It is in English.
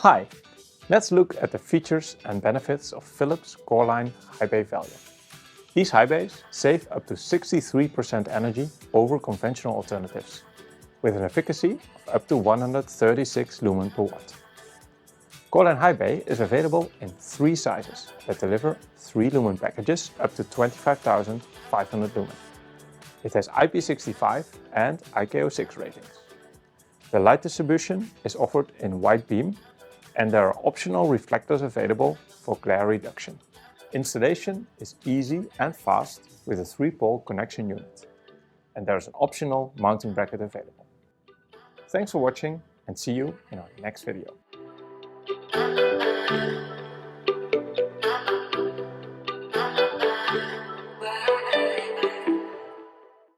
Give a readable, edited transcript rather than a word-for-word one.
Hi, let's look at the features and benefits of Philips CoreLine High Bay Value. These high bays save up to 63% energy over conventional alternatives, with an efficacy of up to 136 lumen per watt. CoreLine High Bay is available in 3 sizes that deliver 3 lumen packages up to 25,500 lumen. It has IP65 and IKO6 ratings. The light distribution is offered in wide beam, and there are optional reflectors available for glare reduction. Installation is easy and fast with a 3-pole connection unit, and there is an optional mounting bracket available. Thanks for watching and see you in our next video.